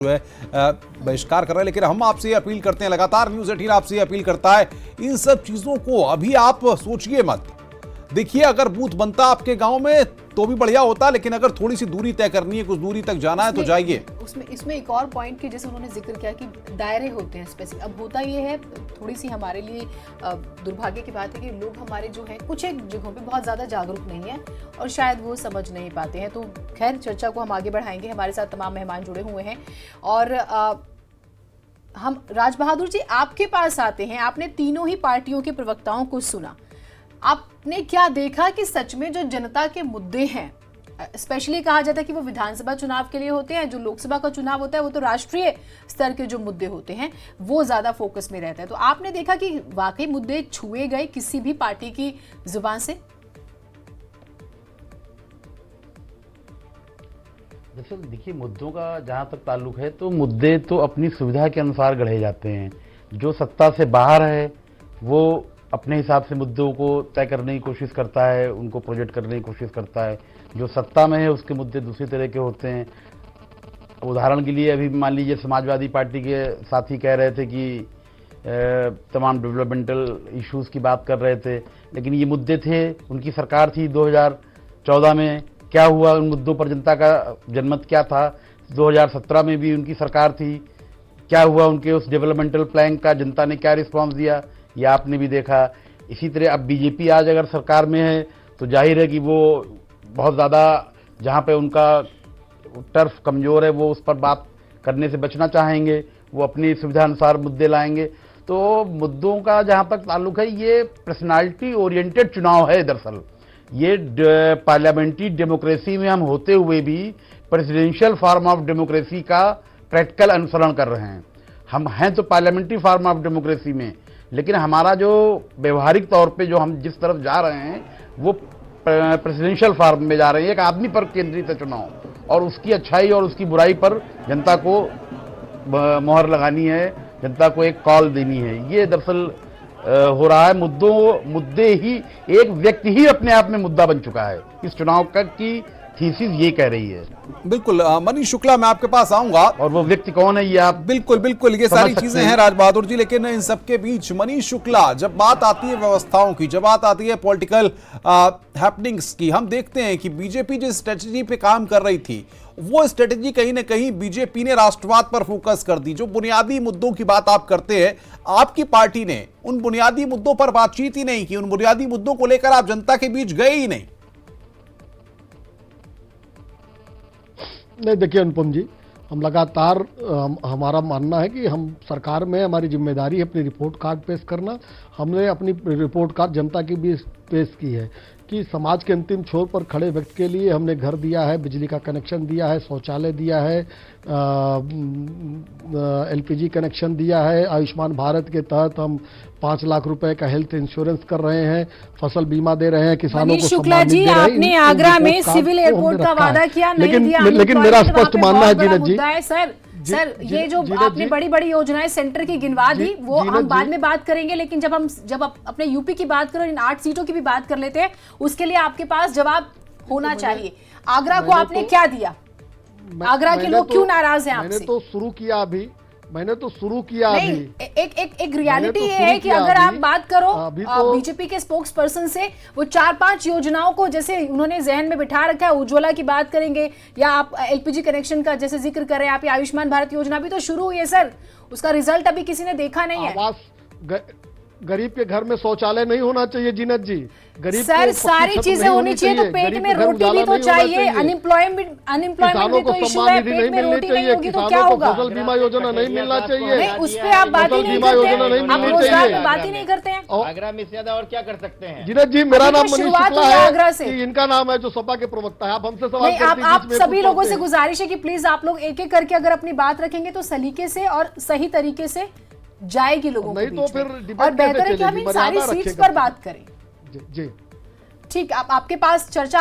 जो है बहिष्कार कर रहे हैं। लेकिन हम आपसे ये अपील करते हैं, लगातार न्यूज़ 18 आपसे ये अपील करता है, इन सब चीजों को अभी आप सोचिए मत। देखिए, अगर बूथ बनता आपके गांव में तो भी बढ़िया होता, लेकिन अगर थोड़ी सी दूरी तय करनी है, कुछ दूरी तक जाना है तो जाइए। इसमें एक और पॉइंट की जैसे उन्होंने जिक्र किया कि दायरे होते हैं स्पेसिफिक। अब होता ये है, थोड़ी सी हमारे लिए दुर्भाग्य की बात है कि लोग हमारे जो हैं कुछ एक जगहों पे बहुत ज़्यादा जागरूक नहीं है और शायद वो समझ नहीं पाते हैं। तो खैर, चर्चा को हम आगे बढ़ाएंगे। हमारे साथ तमाम मेहमान जुड़े हुए हैं और हम राज बहादुर जी आपके पास आते हैं। आपने तीनों ही पार्टियों के प्रवक्ताओं को सुना, आपने क्या देखा कि सच में जो जनता के मुद्दे हैं, स्पेशली कहा जाता है कि वो विधानसभा चुनाव के लिए होते हैं, जो लोकसभा का चुनाव होता है वो तो राष्ट्रीय स्तर के जो मुद्दे होते हैं वो ज्यादा फोकस में रहता है। तो आपने देखा कि वाकई मुद्दे छुए गए किसी भी पार्टी की जुबान से? दरअसल देखिए, मुद्दों का जहाँ तक ताल्लुक है तो मुद्दे तो अपनी सुविधा के अनुसार गढ़े जाते हैं। जो सत्ता से बाहर है वो अपने हिसाब से मुद्दों को तय करने की कोशिश करता है, उनको प्रोजेक्ट करने की कोशिश करता है। जो सत्ता में है उसके मुद्दे दूसरी तरह के होते हैं। उदाहरण के लिए अभी मान लीजिए समाजवादी पार्टी के साथी कह रहे थे कि तमाम डेवलपमेंटल इश्यूज की बात कर रहे थे, लेकिन ये मुद्दे थे, उनकी सरकार थी 2014 में, क्या हुआ उन मुद्दों पर, जनता का जनमत क्या था। 2017 में भी उनकी सरकार थी, क्या हुआ उनके उस डेवलपमेंटल प्लान का, जनता ने क्या रिस्पॉन्स दिया, ये आपने भी देखा। इसी तरह अब बीजेपी आज अगर सरकार में है तो जाहिर है कि वो बहुत ज़्यादा जहाँ पे उनका टर्फ कमज़ोर है वो उस पर बात करने से बचना चाहेंगे, वो अपनी सुविधा अनुसार मुद्दे लाएंगे। तो मुद्दों का जहाँ तक ताल्लुक है, ये पर्सनालिटी ओरिएंटेड चुनाव है। दरअसल ये पार्लियामेंट्री डेमोक्रेसी में हम होते हुए भी प्रेसिडेंशियल फॉर्म ऑफ डेमोक्रेसी का प्रैक्टिकल अनुसरण कर रहे हैं। हम हैं तो पार्लियामेंट्री फॉर्म ऑफ डेमोक्रेसी में, लेकिन हमारा जो व्यवहारिक तौर पे जो हम जिस तरफ जा रहे हैं वो प्रेसिडेंशियल फॉर्म में जा रहे हैं। एक आदमी पर केंद्रित है चुनाव, और उसकी अच्छाई और उसकी बुराई पर जनता को मोहर लगानी है, जनता को एक कॉल देनी है। ये दरअसल हो रहा है। मुद्दे ही, एक व्यक्ति ही अपने आप में मुद्दा बन चुका है। इस चुनाव की थीसिस ये कह रही है। बिल्कुल मनीष शुक्ला, मैं आपके पास आऊंगा। और वो व्यक्ति कौन है ये आप बिल्कुल ये सारी चीजें हैं राज बहादुर जी, लेकिन इन सबके बीच मनीष शुक्ला, जब बात आती है व्यवस्थाओं की, जब बात आती है पॉलिटिकल हैपनिंग्स की, हम देखते हैं कि बीजेपी जिस स्ट्रेटेजी पे काम कर रही थी वो स्ट्रेटेजी कहीं ना कहीं बीजेपी ने राष्ट्रवाद पर फोकस कर दी। जो बुनियादी मुद्दों की बात आप करते हैं, आपकी पार्टी ने उन बुनियादी मुद्दों पर बातचीत ही नहीं की, उन बुनियादी मुद्दों को लेकर आप जनता के बीच गए ही नहीं। नहीं, देखिए अनुपम जी, हम लगातार हमारा मानना है कि हम सरकार में, हमारी जिम्मेदारी है अपनी रिपोर्ट कार्ड पेश करना। हमने अपनी रिपोर्ट कार्ड जनता की भी पेश की है कि समाज के अंतिम छोर पर खड़े व्यक्ति के लिए हमने घर दिया है, बिजली का कनेक्शन दिया है, शौचालय दिया है, एलपीजी कनेक्शन दिया है। आयुष्मान भारत के तहत हम 5 लाख रुपए का हेल्थ इंश्योरेंस कर रहे हैं, फसल बीमा दे रहे हैं, किसानों को शुक्ला जी, आपने आगरा में सिविल एयरपोर्ट का वादा किया, नहीं दिया। लेकिन मेरा स्पष्ट मानना है जीनत जी, सर ये जो आपने बड़ी बड़ी योजनाएं सेंटर की गिनवा दी वो हम बाद में बात करेंगे, लेकिन जब अपने यूपी की बात करो, इन 8 सीटों की भी बात कर लेते हैं, उसके लिए आपके पास जवाब होना चाहिए। आगरा को आपने क्या दिया? आगरा के लोग क्यों नाराज हैं आपसे? मैंने तो शुरू किया अभी। एक रियलिटी ये है कि अगर आप बात करो बीजेपी के स्पोक्स पर्सन से, वो 4-5 योजनाओं को जैसे उन्होंने जहन में बिठा रखा है। उज्ज्वला की बात करेंगे या आप एलपीजी कनेक्शन का जैसे जिक्र कर रहे हैं, आप आयुष्मान भारत योजना भी तो शुरू हुई है सर, उसका रिजल्ट अभी किसी ने देखा नहीं है। गरीब के घर में शौचालय नहीं होना चाहिए जीनत जी, गरीब सर सारी चीजें होनी चाहिए, तो पेट में रोटी भी तो चाहिए। अनएम्प्लॉयमेंट भी तो इशू है, पेट में रोटी नहीं होगी तो क्या होगा? फसल बीमा योजना नहीं मिलना चाहिए, उस पे आप बात ही नहीं करते हैं, आप रोजगार पे बात ही नहीं करते हैं। आगरा में ज्यादा और क्या कर सकते हैं? जीनत जी, मेरा नाम मनीष शुक्ला है, आगरा से इनका नाम है जो सपा के प्रवक्ता है। आप हमसे सवाल करते हैं। आप सभी लोगों से गुजारिश है कि प्लीज आप लोग एक एक करके अगर अपनी बात रखेंगे तो सलीके से और सही तरीके से जाएगी लोगों के बीच में, और बेहतर है कि हम इन सारी सीट्स पर बात करें। जी ठीक, आपके पास चर्चा